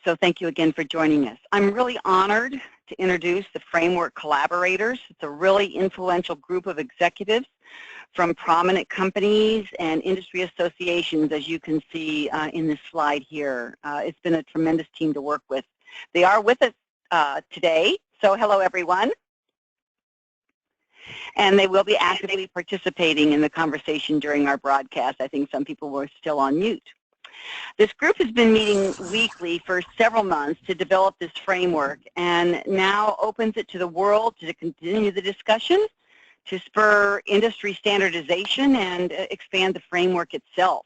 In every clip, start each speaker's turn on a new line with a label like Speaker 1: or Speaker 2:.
Speaker 1: So thank you again for joining us. I'm really honored to introduce the Framework Collaborators. It's a really influential group of executives from prominent companies and industry associations, as you can see in this slide here. It's been a tremendous team to work with. They are with us today, so hello everyone. And they will be actively participating in the conversation during our broadcast. I think some people were still on mute. This group has been meeting weekly for several months to develop this framework and now opens it to the world to continue the discussion, to spur industry standardization and expand the framework itself.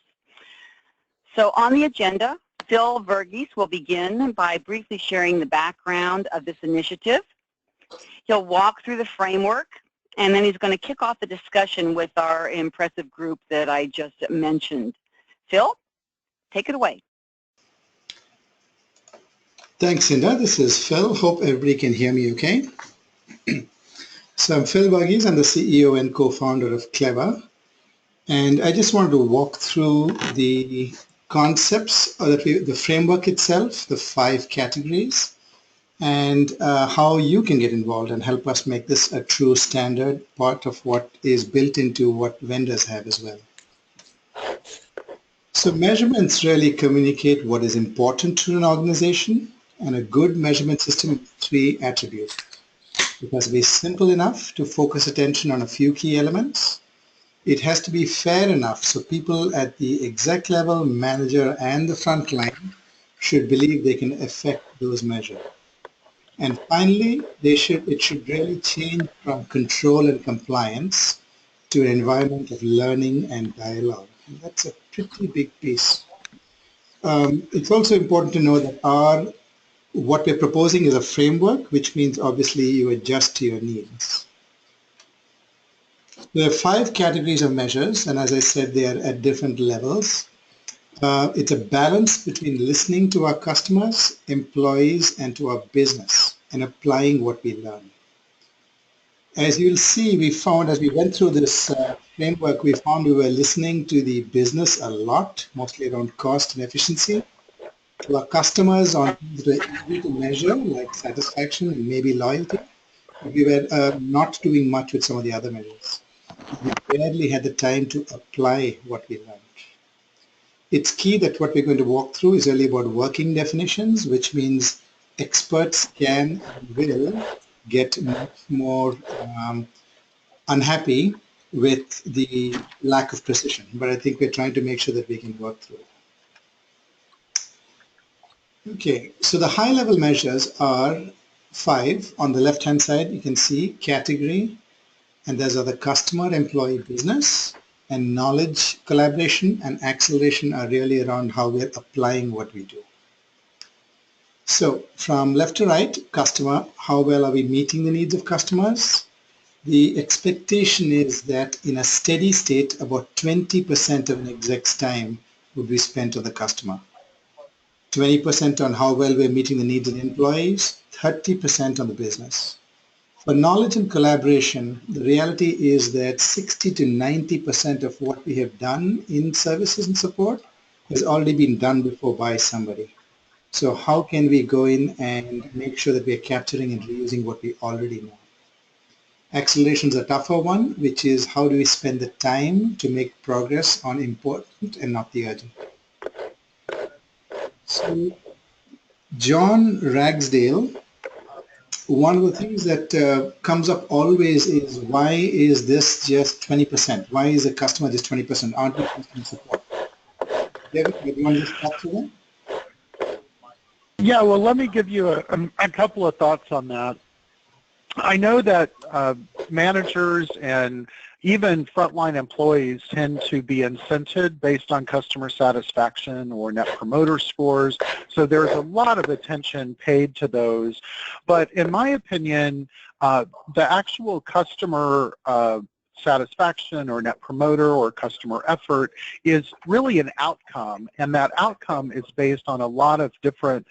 Speaker 1: So on the agenda, Phil Verghese will begin by briefly sharing the background of this initiative. He'll walk through the framework, and then he's going to kick off the discussion with our impressive group that I just mentioned. Phil, take it away.
Speaker 2: Thanks, Cinda. This is Phil. Hope everybody can hear me okay. So I'm Phil Verghese. I'm the CEO and co-founder of Clever. And I just wanted to walk through the concepts, the framework itself, the 5 categories, and how you can get involved and help us make this a true standard part of what is built into what vendors have as well. So measurements really communicate what is important to an organization, and a good measurement system has 3 attributes. It has to be simple enough to focus attention on a few key elements. It has to be fair enough so people at the exec level, manager, and the front line should believe they can affect those measures. And finally, it should really change from control and compliance to an environment of learning and dialogue. And that's a pretty big piece. It's also important to know that what we're proposing is a framework, which means obviously you adjust to your needs. There are 5 categories of measures, and as I said, they are at different levels. It's a balance between listening to our customers, employees, and to our business, and applying what we learn. As you'll see, we found as we went through this framework, we found we were listening to the business a lot, mostly around cost and efficiency. To our customers on things that are easy to measure, like satisfaction and maybe loyalty. But we were not doing much with some of the other measures. We barely had the time to apply what we learned. It's key that what we're going to walk through is really about working definitions, which means experts can and will get much more unhappy with the lack of precision. But I think we're trying to make sure that we can work through it. Okay, so the high-level measures are 5. On the left-hand side, you can see category, and those are the customer, employee, business, and knowledge, collaboration, and acceleration are really around how we're applying what we do. So from left to right, customer, how well are we meeting the needs of customers? The expectation is that in a steady state, about 20% of an exec's time would be spent on the customer. 20% on how well we're meeting the needs of the employees, 30% on the business. For knowledge and collaboration, the reality is that 60 to 90% of what we have done in services and support has already been done before by somebody. So how can we go in and make sure that we are capturing and reusing what we already know? Acceleration is a tougher one, which is how do we spend the time to make progress on important and not the urgent. So John Ragsdale, one of the things that comes up always is, why is this just 20%? Why is the customer just 20%? Aren't we customer support? David, do you want to just talk to them?
Speaker 3: Yeah, well, let me give you a couple of thoughts on that. I know that managers and even frontline employees tend to be incented based on customer satisfaction or net promoter scores. So there's a lot of attention paid to those. But in my opinion, the actual customer satisfaction or net promoter or customer effort is really an outcome, and that outcome is based on a lot of different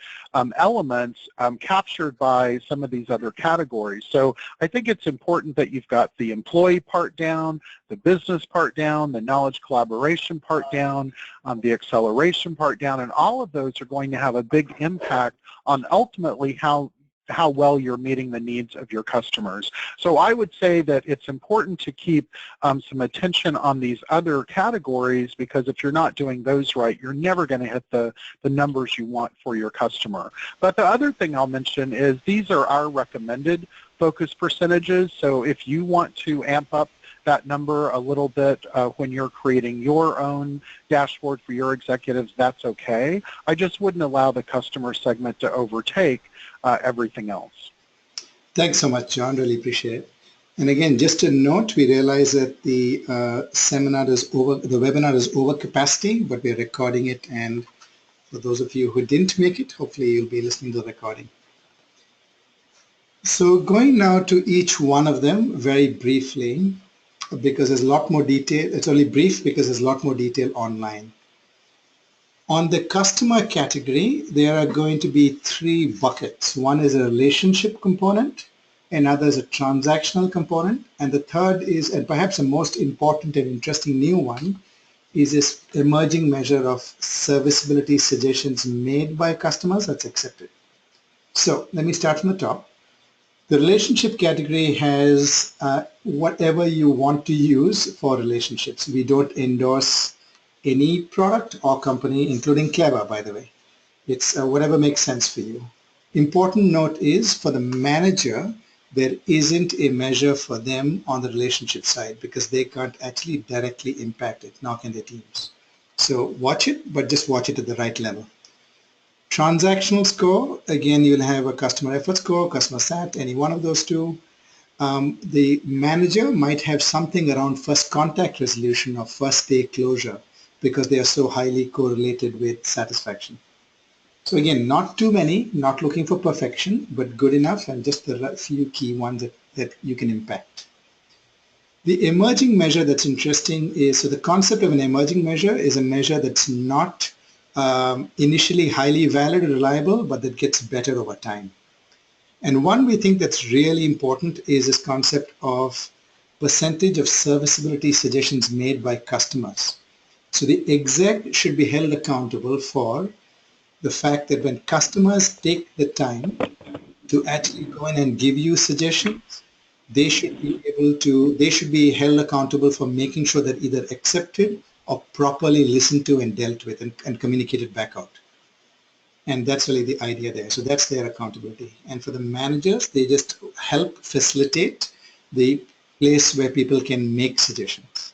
Speaker 3: elements captured by some of these other categories. So I think it's important that you've got the employee part down, the business part down, the knowledge collaboration part down, the acceleration part down, and all of those are going to have a big impact on ultimately how well you're meeting the needs of your customers. So I would say that it's important to keep some attention on these other categories, because if you're not doing those right, you're never going to hit the numbers you want for your customer. But the other thing I'll mention is these are our recommended focus percentages. So if you want to amp up that number a little bit when you're creating your own dashboard for your executives, that's okay. I just wouldn't allow the customer segment to overtake everything else.
Speaker 2: Thanks so much, John. Really appreciate it. And again, just a note, we realize that the webinar is over capacity, but we're recording it, and for those of you who didn't make it, hopefully you'll be listening to the recording. So going now to each one of them very briefly, because there's a lot more detail. It's only brief because there's a lot more detail online. On the customer category, there are going to be 3 buckets. One is a relationship component, another is a transactional component, and the third is, and perhaps the most important and interesting new one, is this emerging measure of serviceability suggestions made by customers that's accepted. So let me start from the top. The relationship category has whatever you want to use for relationships. We don't endorse any product or company, including Clever, by the way. It's whatever makes sense for you. Important note is, for the manager, there isn't a measure for them on the relationship side because they can't actually directly impact it, nor can their teams. So watch it, but just watch it at the right level. Transactional score, again, you'll have a customer effort score, customer sat, any one of those two. The manager might have something around first contact resolution or first day closure because they are so highly correlated with satisfaction. So again, not too many, not looking for perfection, but good enough, and just the few key ones that you can impact. The emerging measure that's interesting is, so the concept of an emerging measure is a measure that's not initially highly valid or reliable, but that gets better over time. And one we think that's really important is this concept of percentage of serviceability suggestions made by customers. So the exec should be held accountable for the fact that when customers take the time to actually go in and give you suggestions, they should be held accountable for making sure that either accepted or properly listened to and dealt with and communicated back out. And that's really the idea there. So that's their accountability. And for the managers, they just help facilitate the place where people can make suggestions.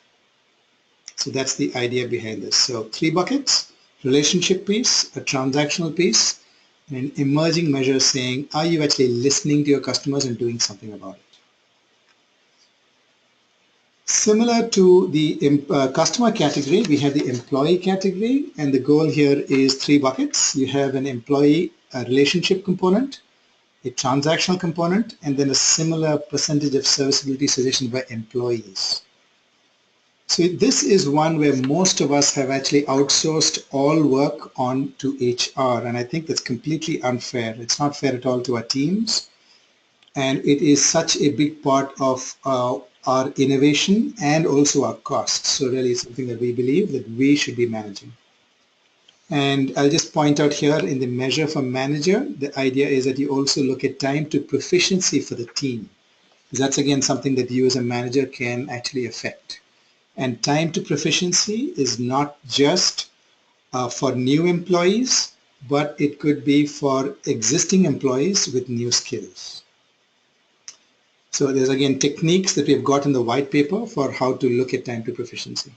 Speaker 2: So that's the idea behind this. So 3 buckets: relationship piece, a transactional piece, and an emerging measure saying, are you actually listening to your customers and doing something about it? Similar to the customer category, we have the employee category, and the goal here is 3 buckets. You have an employee relationship component, a transactional component, and then a similar percentage of serviceability suggestions by employees. So this is one where most of us have actually outsourced all work on to HR, and I think that's completely unfair. It's not fair at all to our teams, and it is such a big part of our innovation and also our costs. So really something that we believe that we should be managing. And I'll just point out here in the measure for manager, the idea is that you also look at time to proficiency for the team. That's again something that you as a manager can actually affect. And time to proficiency is not just for new employees, but it could be for existing employees with new skills. So there's again techniques that we've got in the white paper for how to look at time to proficiency.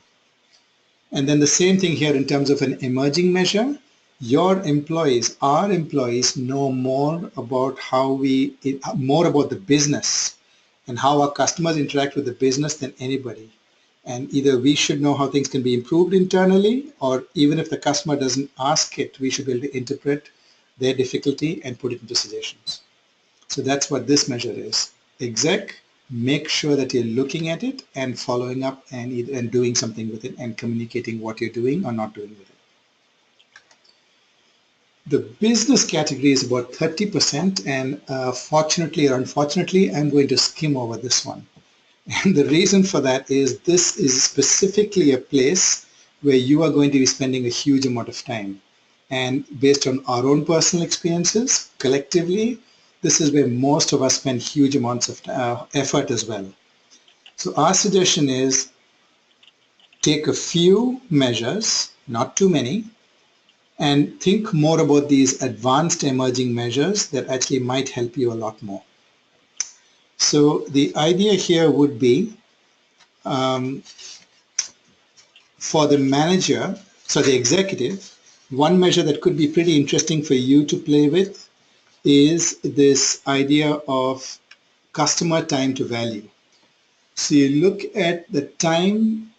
Speaker 2: And then the same thing here in terms of an emerging measure. Your employees, our employees, know more about more about the business and how our customers interact with the business than anybody. And either we should know how things can be improved internally, or even if the customer doesn't ask it, we should be able to interpret their difficulty and put it into suggestions. So that's what this measure is. Exec, make sure that you're looking at it and following up and doing something with it and communicating what you're doing or not doing with it. The business category is about 30%, and fortunately or unfortunately, I'm going to skim over this one. And the reason for that is this is specifically a place where you are going to be spending a huge amount of time. And based on our own personal experiences, collectively, this is where most of us spend huge amounts of effort as well. So our suggestion is take a few measures, not too many, and think more about these advanced emerging measures that actually might help you a lot more. So the idea here would be for the manager, so the executive, one measure that could be pretty interesting for you to play with is this idea of customer time to value. So you look at the time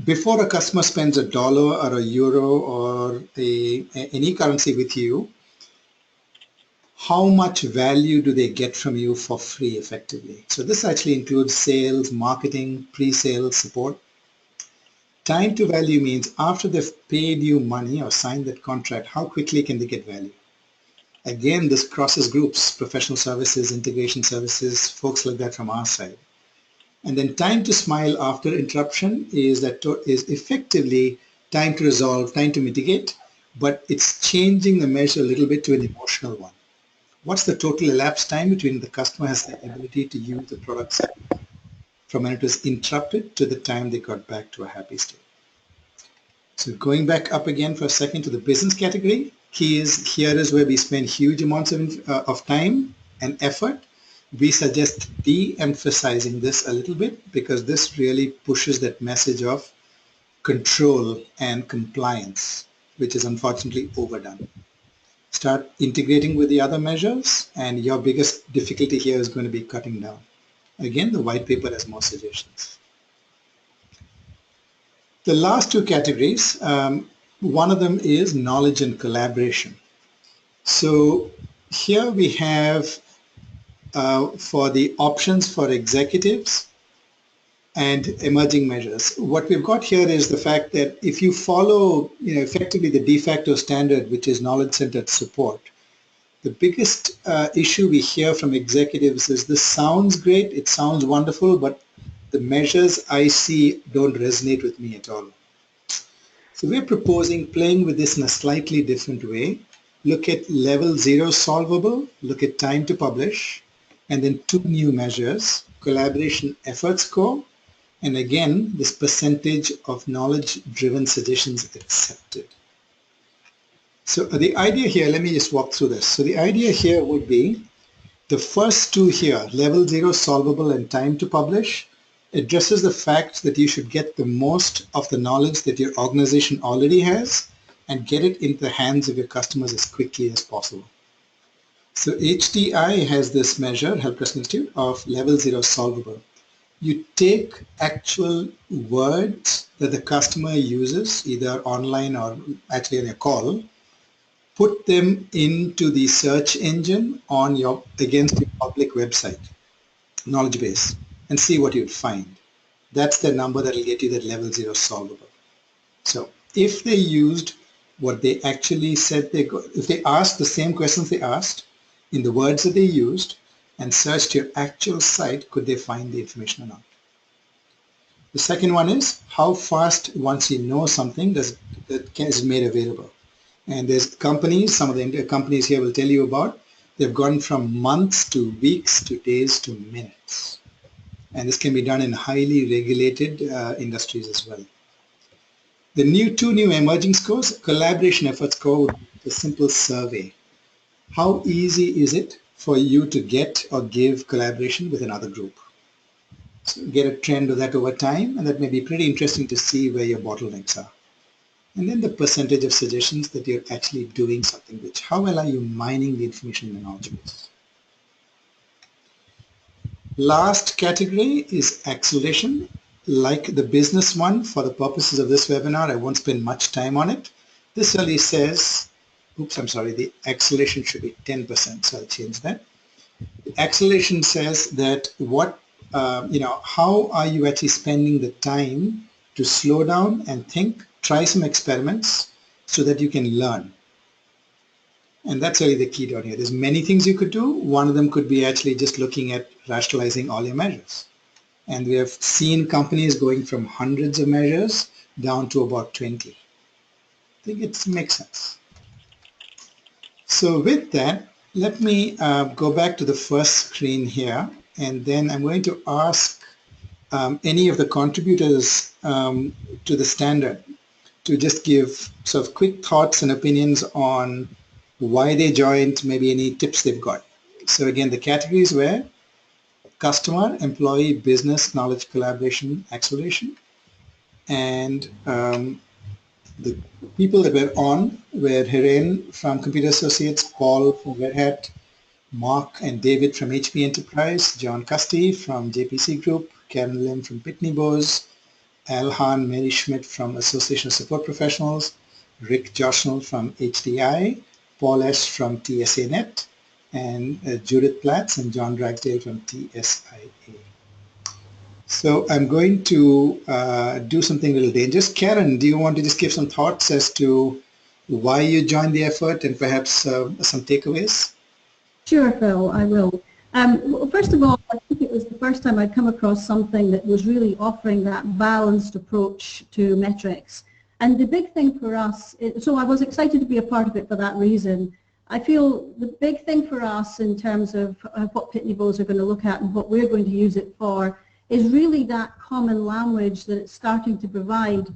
Speaker 2: before a customer spends $1 or €1 or any currency with you, how much value do they get from you for free effectively? So this actually includes sales, marketing, pre-sales, support. Time to value means after they've paid you money or signed that contract, how quickly can they get value? Again, this crosses groups, professional services, integration services, folks like that from our side. And then time to smile after interruption is effectively time to resolve, time to mitigate, but it's changing the measure a little bit to an emotional one. What's the total elapsed time between the customer has the ability to use the products from when it was interrupted to the time they got back to a happy state? So going back up again for a second to the business category, here is where we spend huge amounts of time and effort. We suggest de-emphasizing this a little bit because this really pushes that message of control and compliance, which is unfortunately overdone. Start integrating with the other measures, and your biggest difficulty here is going to be cutting down. Again, the white paper has more suggestions. The last two categories, one of them is knowledge and collaboration. So here we have for the options for executives and emerging measures. What we've got here is the fact that if you follow, effectively the de facto standard, which is knowledge-centered support, the biggest issue we hear from executives is this sounds great, it sounds wonderful, but the measures I see don't resonate with me at all. So we're proposing playing with this in a slightly different way. Look at level 0 solvable, look at time to publish, and then two new measures, collaboration effort score, and again, this percentage of knowledge-driven suggestions accepted. So the idea here, let me just walk through this. So the idea here would be the first two here, level 0 solvable and time to publish, addresses the fact that you should get the most of the knowledge that your organization already has and get it into the hands of your customers as quickly as possible. So HDI has this measure, Help Desk Institute, of level 0 solvable. You take actual words that the customer uses, either online or actually on a call, put them into the search engine on against your public website, knowledge base, and see what you'd find. That's the number that will get you that level 0 solvable. So if they used what they actually said if they asked the same questions they asked in the words that they used and searched your actual site, could they find the information or not? The second one is how fast, once you know something, is it made available. And there's companies, some of the companies here will tell you about, they've gone from months to weeks to days to minutes. And this can be done in highly regulated industries as well. The two new emerging scores, collaboration effort score, a simple survey. How easy is it for you to get or give collaboration with another group? So get a trend of that over time, and that may be pretty interesting to see where your bottlenecks are. And then the percentage of suggestions that you're actually doing something with. How well are you mining the information in the knowledge base? Last category is acceleration. Like the business one, for the purposes of this webinar, I won't spend much time on it. This really says, oops, I'm sorry, the acceleration should be 10%, so I'll change that. The acceleration says that what how are you actually spending the time to slow down and think, try some experiments so that you can learn. And that's really the key down here. There's many things you could do. One of them could be actually just looking at rationalizing all your measures. And we have seen companies going from hundreds of measures down to about 20. I think it makes sense. So with that, let me go back to the first screen here, and then I'm going to ask any of the contributors to the standard to just give sort of quick thoughts and opinions on why they joined, maybe any tips they've got. So again, the categories were customer, employee, business, knowledge, collaboration, acceleration. And the people that were on were Hiren from Computer Associates, Paul from Red Hat, Mark and David from HP Enterprise, John Custy from JPC Group, Karen Lim from Pitney Bowes, Al Hahn, Mary Schmidt from Association of Support Professionals, Rick Joshnell from HDI, Paul Esch from TSANet, and Judith Platts and John Dragsdale from TSIA. So I'm going to do something a little dangerous. Karen, do you want to just give some thoughts as to why you joined the effort and perhaps some takeaways?
Speaker 4: Sure, Phil, I will. Well, first of all, I think it was the first time I'd come across something that was really offering that balanced approach to metrics. And the big thing for us, so I was excited to be a part of it for that reason. I feel the big thing for us in terms of what Pitney Bowes are going to look at and what we're going to use it for is really that common language that it's starting to provide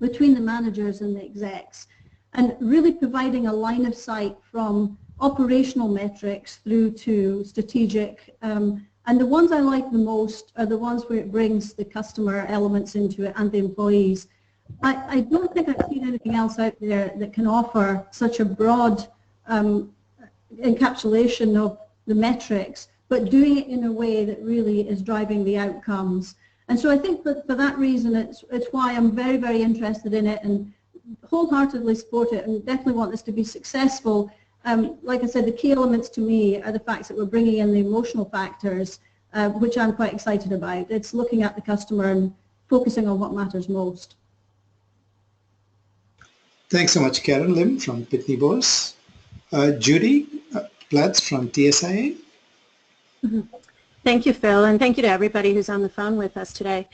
Speaker 4: between the managers and the execs, and really providing a line of sight from operational metrics through to strategic, and the ones I like the most are the ones where it brings the customer elements into it and the employees. I don't think I've seen anything else out there that can offer such a broad encapsulation of the metrics, but doing it in a way that really is driving the outcomes. And so I think that for that reason, it's why I'm very, very interested in it and wholeheartedly support it and definitely want this to be successful. Like I said, the key elements to me are the facts that we're bringing in the emotional factors, which I'm quite excited about. It's looking at the customer and focusing on what matters most.
Speaker 2: Thanks so much, Karen Lim from Pitney Bowes. Judy Platts from TSIA.
Speaker 5: Mm-hmm. Thank you, Phil, and thank you to everybody who's on the phone with us today.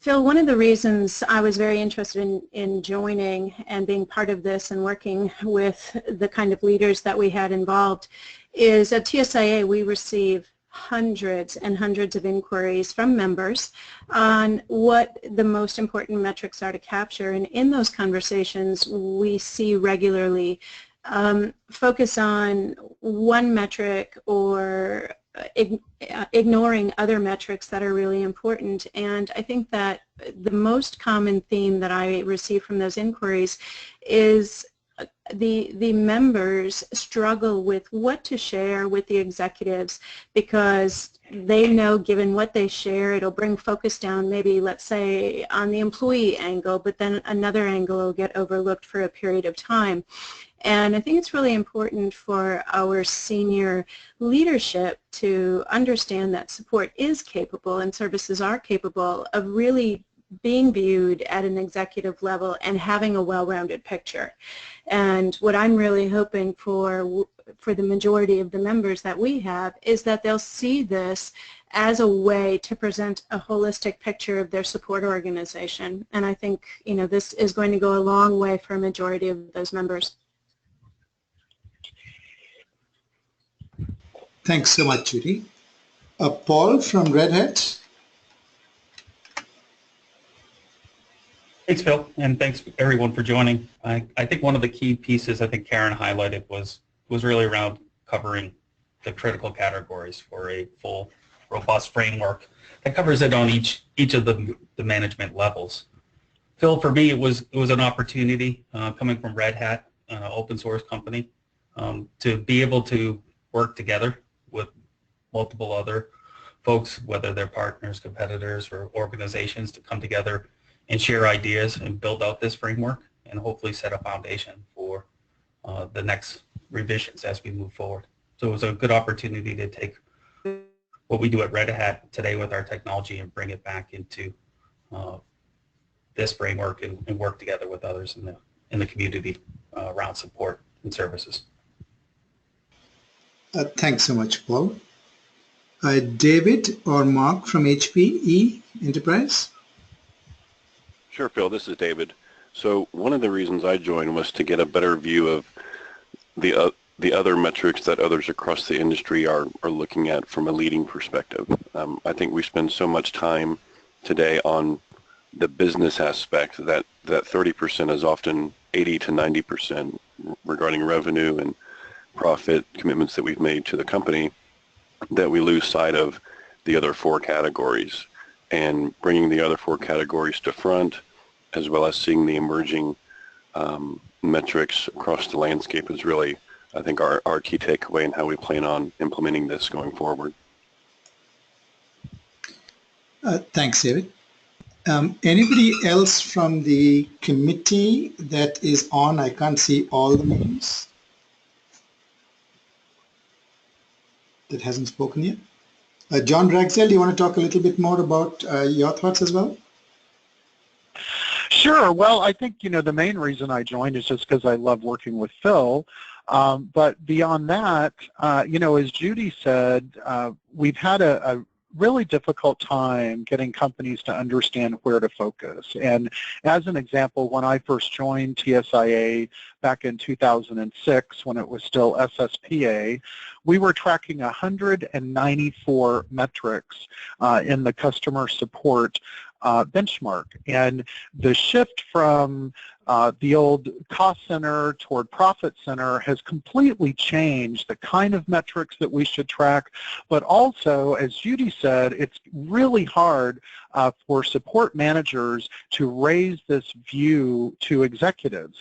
Speaker 5: Phil, one of the reasons I was very interested in joining and being part of this and working with the kind of leaders that we had involved is at TSIA we receive hundreds and hundreds of inquiries from members on what the most important metrics are to capture, and in those conversations we see regularly focus on one metric or ignoring other metrics that are really important. And I think that the most common theme that I receive from those inquiries is the members struggle with what to share with the executives because they know given what they share it'll bring focus down maybe, let's say, on the employee angle, but then another angle will get overlooked for a period of time. And I think it's really important for our senior leadership to understand that support is capable and services are capable of really being viewed at an executive level and having a well-rounded picture. And what I'm really hoping for the majority of the members that we have is that they'll see this as a way to present a holistic picture of their support organization. And I think, you know, this is going to go a long way for a majority of those members.
Speaker 2: Thanks so much, Judy. Paul from Red Hat.
Speaker 6: Thanks, Phil, and thanks everyone for joining. I think one of the key pieces I think Karen highlighted was really around covering the critical categories for a full, robust framework that covers it on each of the management levels. Phil, for me, it was an opportunity coming from Red Hat, an open source company, to be able to work together with multiple other folks, whether they're partners, competitors, or organizations, to come together and share ideas and build out this framework and hopefully set a foundation for the next revisions as we move forward. So it was a good opportunity to take what we do at Red Hat today with our technology and bring it back into this framework and work together with others in the community around support and services.
Speaker 2: Thanks so much, Paul. David or Mark from HPE Enterprise?
Speaker 7: Sure, Phil. This is David. So one of the reasons I joined was to get a better view of the other metrics that others across the industry are looking at from a leading perspective. I think we spend so much time today on the business aspect that 30% is often 80 to 90% regarding revenue and profit commitments that we've made to the company, that we lose sight of the other four categories. And bringing the other four categories to front, as well as seeing the emerging metrics across the landscape, is really, I think, our key takeaway in how we plan on implementing this going forward.
Speaker 2: Thanks, David. Anybody else from the committee that is on? I can't see all the names that hasn't spoken yet. John Drexel, do you want to talk a little bit more about your thoughts as well?
Speaker 3: Sure. Well, I think, the main reason I joined is just because I love working with Phil. But beyond that, as Judy said, we've had a really difficult time getting companies to understand where to focus. And as an example, when I first joined TSIA back in 2006, when it was still SSPA, we were tracking 194 metrics in the customer support benchmark. And the shift from the old cost center toward profit center has completely changed the kind of metrics that we should track, but also, as Judy said, it's really hard for support managers to raise this view to executives.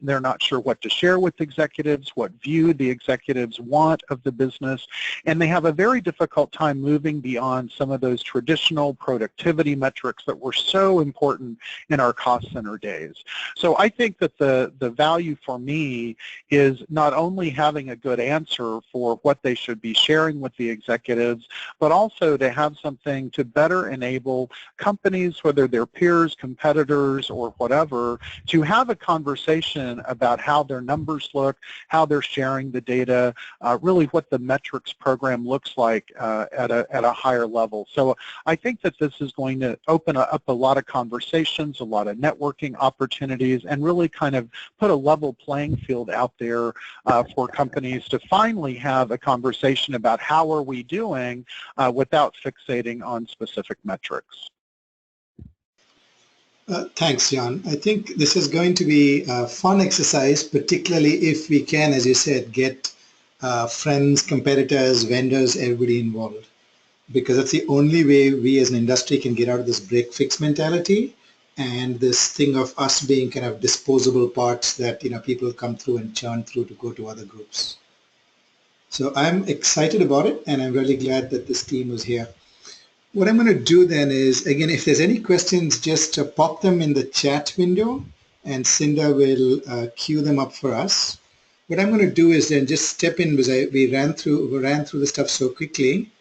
Speaker 3: They're not sure what to share with executives, what view the executives want of the business, and they have a very difficult time moving beyond some of those traditional productivity metrics that were so important in our cost center days. So I think that the value for me is not only having a good answer for what they should be sharing with the executives, but also to have something to better enable companies, whether they're peers, competitors, or whatever, to have a conversation about how their numbers look, how they're sharing the data, really what the metrics program looks like at a higher level. So I think that this is going to open up a lot of conversations, a lot of networking opportunities, and really kind of put a level playing field out there for companies to finally have a conversation about how are we doing without fixating on specific metrics.
Speaker 2: Thanks, John. I think this is going to be a fun exercise, particularly if we can, as you said, get friends, competitors, vendors, everybody involved. Because that's the only way we as an industry can get out of this break-fix mentality and this thing of us being kind of disposable parts that people come through and churn through to go to other groups. So I'm excited about it, and I'm really glad that this team was here. What I'm going to do then is, again, if there's any questions, just pop them in the chat window, and Cinda will queue them up for us. What I'm going to do is then just step in, because we ran through the stuff so quickly.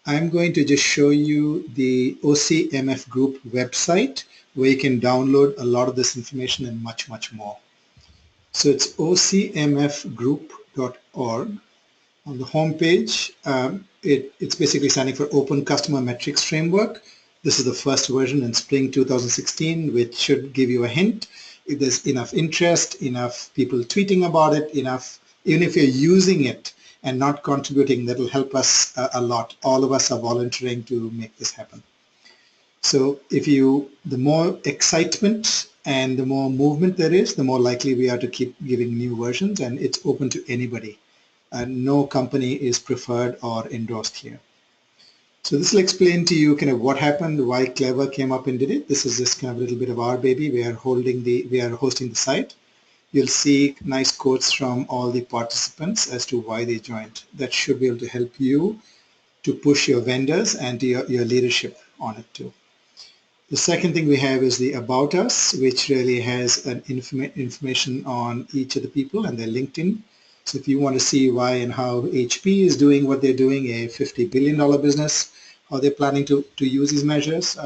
Speaker 2: I'm going to just show you the OCMF Group website, where you can download a lot of this information and much, much more. So it's ocmfgroup.org. On the home page, it's basically standing for Open Customer Metrics Framework. This is the first version in spring 2016, which should give you a hint. If there's enough interest, enough people tweeting about it, even if you're using it and not contributing, that'll help us a lot. All of us are volunteering to make this happen. So the more excitement and the more movement there is, the more likely we are to keep giving new versions, and it's open to anybody. No company is preferred or endorsed here. So this will explain to you kind of what happened, why Clever came up and did it. This is just kind of a little bit of our baby. We are hosting the site. You'll see nice quotes from all the participants as to why they joined. That should be able to help you to push your vendors and to your leadership on it too. The second thing we have is the About Us, which really has an information on each of the people and their LinkedIn. So if you want to see why and how HP is doing what they're doing, a $50 billion business, how they're planning to use these measures,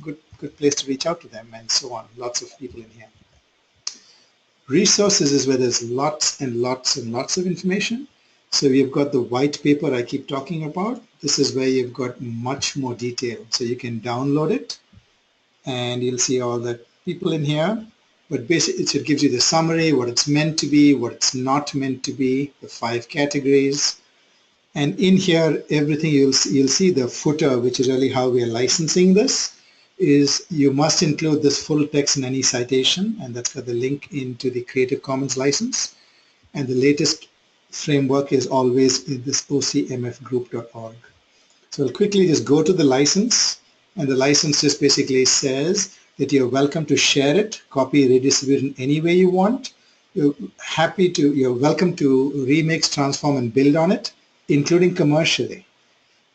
Speaker 2: good place to reach out to them, and so on. Lots of people in here. Resources is where there's lots and lots and lots of information. So you've got the white paper I keep talking about. This is where you've got much more detail. So you can download it and you'll see all the people in here. But basically it gives you the summary, what it's meant to be, what it's not meant to be, the 5 categories. And in here, everything you'll see the footer, which is really how we are licensing this, is you must include this full text in any citation, and that's got the link into the Creative Commons license. And the latest framework is always in this OCMFgroup.org. So I'll quickly just go to the license, and the license just basically says that you're welcome to share it, copy, redistribute in any way you want. You're welcome to remix, transform, and build on it, including commercially,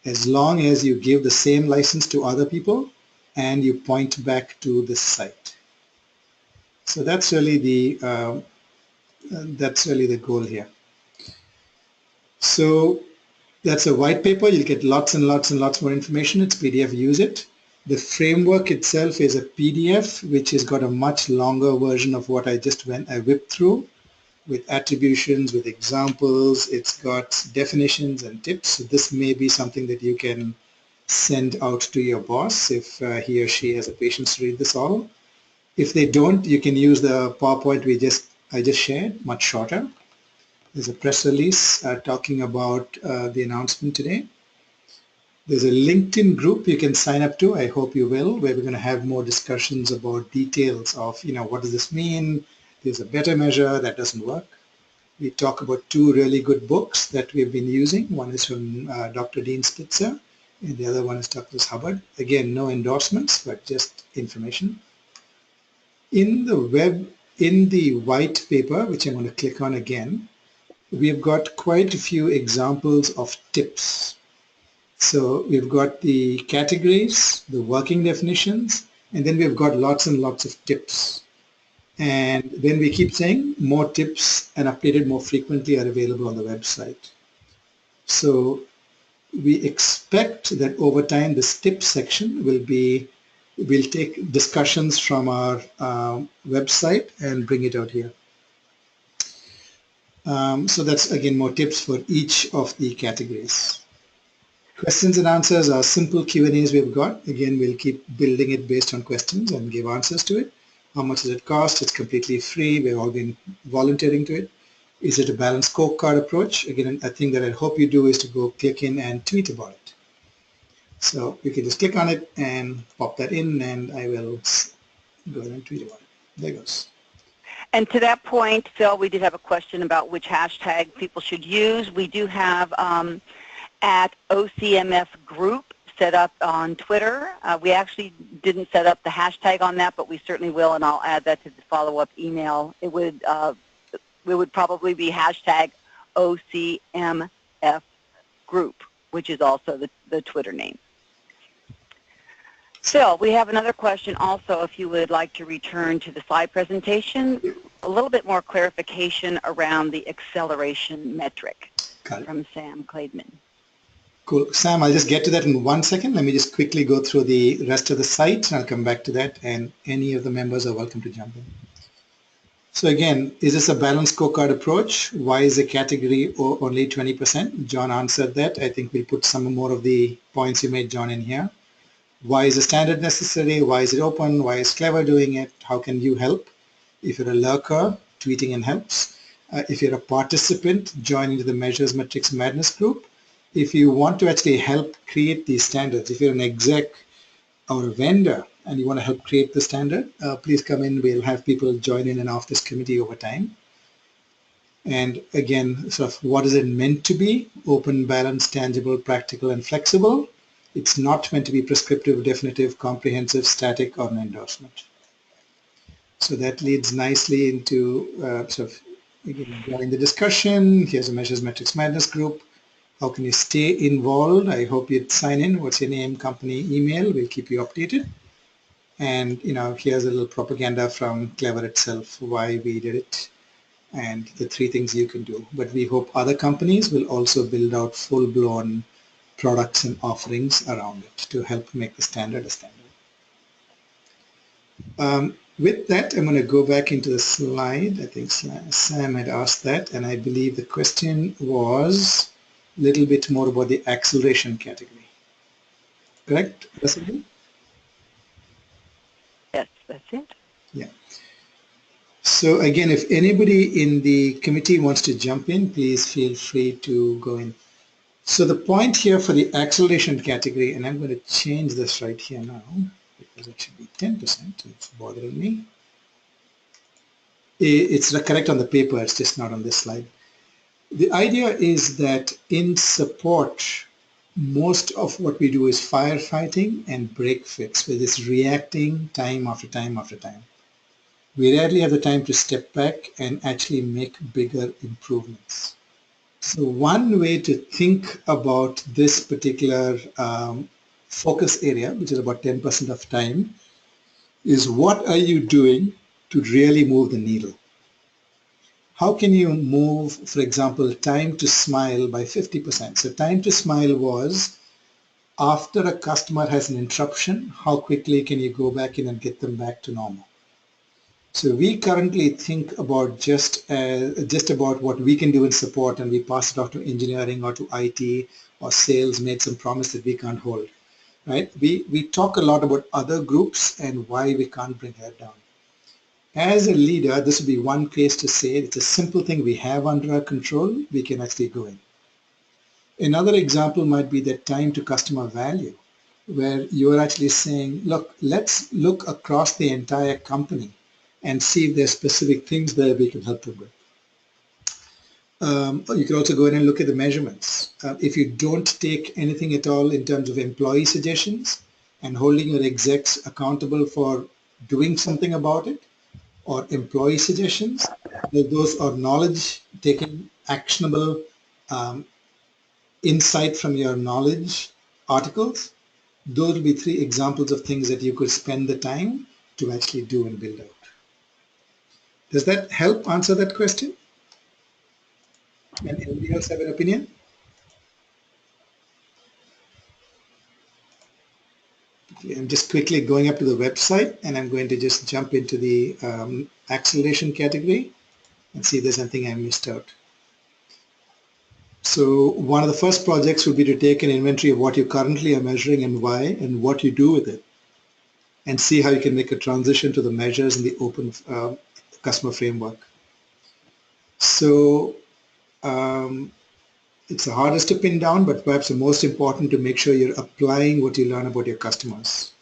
Speaker 2: as long as you give the same license to other people and you point back to the site. So that's really the goal here. So that's a white paper. You'll get lots and lots and lots more information. It's PDF. Use it. The framework itself is a PDF, which has got a much longer version of what I whipped through, with attributions, with examples. It's got definitions and tips. So this may be something that you can send out to your boss if he or she has the patience to read this all. If they don't, you can use the PowerPoint I just shared, much shorter. There's a press release talking about the announcement today. There's a LinkedIn group you can sign up to. I hope you will, where we're going to have more discussions about details of, what does this mean? There's a better measure that doesn't work. We talk about 2 really good books that we've been using. One is from Dr. Dean Spitzer, and the other one is Douglas Hubbard. Again, no endorsements, but just information. In the white paper, which I'm going to click on again, we've got quite a few examples of tips. So we've got the categories, the working definitions, and then we've got lots and lots of tips. And then we keep saying more tips and updated more frequently are available on the website. So we expect that over time this tip section we'll take discussions from our website and bring it out here. So that's again more tips for each of the categories. Questions and answers are simple Q&As we've got. Again, we'll keep building it based on questions and give answers to it. How much does it cost? It's completely free. We've all been volunteering to it. Is it a balanced scorecard approach? Again, a thing that I hope you do is to go click in and tweet about it. So you can just click on it and pop that in, and I will go ahead and tweet about it. There it goes.
Speaker 1: And to that point, Phil, we did have a question about which hashtag people should use. We do have at OCMFgroup set up on Twitter. We actually didn't set up the hashtag on that, but we certainly will, and I'll add that to the follow-up email. It would probably be hashtag OCMFgroup, which is also the Twitter name. Phil, we have another question also, if you would like to return to the slide presentation, a little bit more clarification around the acceleration metric from Sam Claidman.
Speaker 2: Cool. Sam, I'll just get to that in 1 second. Let me just quickly go through the rest of the site, and I'll come back to that, and any of the members are welcome to jump in. So again, is this a balanced scorecard approach? Why is the category only 20%? John answered that. I think we'll put some more of the points you made, John, in here. Why is the standard necessary? Why is it open? Why is Clever doing it? How can you help? If you're a lurker, tweeting and helps. If you're a participant, join into the Measures Metrics Madness group. If you want to actually help create these standards, if you're an exec or a vendor and you want to help create the standard, please come in. We'll have people join in and off this committee over time. And again, sort of what is it meant to be? Open, balanced, tangible, practical, and flexible. It's not meant to be prescriptive, definitive, comprehensive, static, or an endorsement. So that leads nicely into sort of again, joining the discussion. Here's a Measures Metrics Madness group. How can you stay involved? I hope you'd sign in. What's your name, company, email? We'll keep you updated. And here's a little propaganda from Clever itself, why we did it. and the 3 things you can do. But we hope other companies will also build out full-blown products and offerings around it to help make the standard a standard. With that, I'm going to go back into the slide. I think Sam had asked that, and I believe the question was a little bit more about the acceleration category. Correct, Vasily?
Speaker 1: Yes, that's it.
Speaker 2: Yeah. So again, if anybody in the committee wants to jump in, please feel free to go in. So the point here for the acceleration category, and I'm going to change this right here now, because it should be 10%, it's bothering me. It's correct on the paper, it's just not on this slide. The idea is that in support, most of what we do is firefighting and break fix, where it's reacting time after time after time. We rarely have the time to step back and actually make bigger improvements. So one way to think about this particular focus area, which is about 10% of time, is what are you doing to really move the needle? How can you move, for example, time to smile by 50%? So time to smile was after a customer has an interruption, how quickly can you go back in and get them back to normal? So we currently think about just about what we can do in support, and we pass it off to engineering or to IT or sales, made some promise that we can't hold, right? We talk a lot about other groups and why we can't bring that down. As a leader, this would be one place to say it's a simple thing we have under our control, we can actually go in. Another example might be the time to customer value, where you're actually saying, look, let's look across the entire company and see if there's specific things that we can help them with. You can also go in and look at the measurements. If you don't take anything at all in terms of employee suggestions and holding your execs accountable for doing something about it, or employee suggestions, those are knowledge, taking actionable insight from your knowledge articles. Those will be 3 examples of things that you could spend the time to actually do and build out. Does that help answer that question? And anybody else have an opinion? Okay, I'm just quickly going up to the website, and I'm going to just jump into the acceleration category and see if there's anything I missed out. So one of the first projects would be to take an inventory of what you currently are measuring and why, and what you do with it, and see how you can make a transition to the measures in the open customer framework. So it's the hardest to pin down, but perhaps the most important to make sure you're applying what you learn about your customers.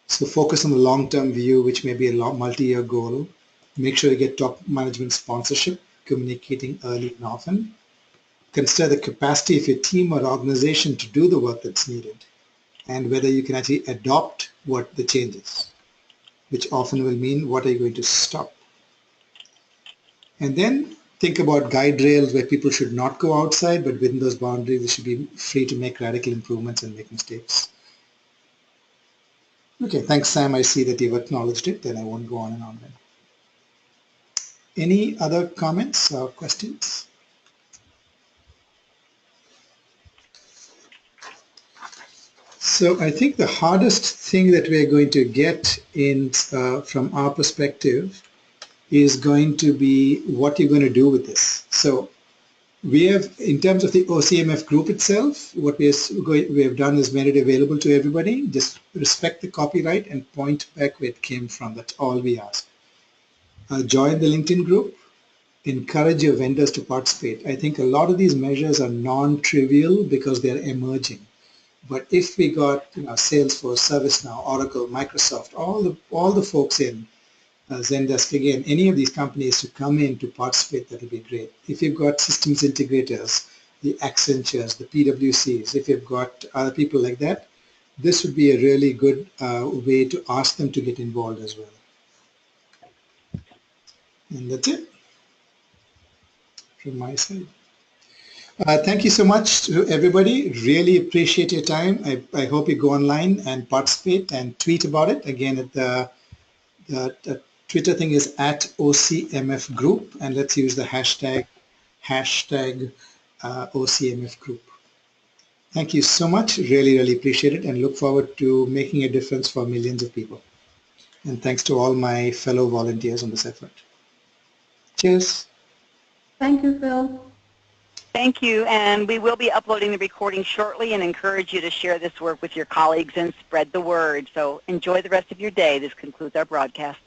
Speaker 2: So focus on the long-term view, which may be a multi-year goal. Make sure you get top management sponsorship, communicating early and often. Consider the capacity of your team or organization to do the work that's needed, and whether you can actually adopt what the changes, which often will mean what are you going to stop. And then think about guide rails where people should not go outside, but within those boundaries, they should be free to make radical improvements and make mistakes. Okay, thanks, Sam. I see that you've acknowledged it, then I won't go on and on then. Any other comments or questions? So I think the hardest thing that we're going to get in from our perspective is going to be what you're going to do with this. So we have, in terms of the OCMF group itself, what we have done is made it available to everybody. Just respect the copyright and point back where it came from. That's all we ask. Join the LinkedIn group. Encourage your vendors to participate. I think a lot of these measures are non-trivial because they're emerging. But if we got Salesforce, ServiceNow, Oracle, Microsoft, all the folks in Zendesk, again, any of these companies to come in to participate, that would be great. If you've got systems integrators, the Accentures, the PwCs, if you've got other people like that, this would be a really good way to ask them to get involved as well. And that's it from my side. Thank you so much to everybody. Really appreciate your time. I hope you go online and participate and tweet about it. Again, at the Twitter thing is @OCMFgroup, and let's use the hashtag OCMFgroup. Thank you so much. Really, really appreciate it and look forward to making a difference for millions of people. And thanks to all my fellow volunteers on this effort. Cheers.
Speaker 4: Thank you, Phil.
Speaker 1: Thank you, and we will be uploading the recording shortly and encourage you to share this work with your colleagues and spread the word. So enjoy the rest of your day. This concludes our broadcast.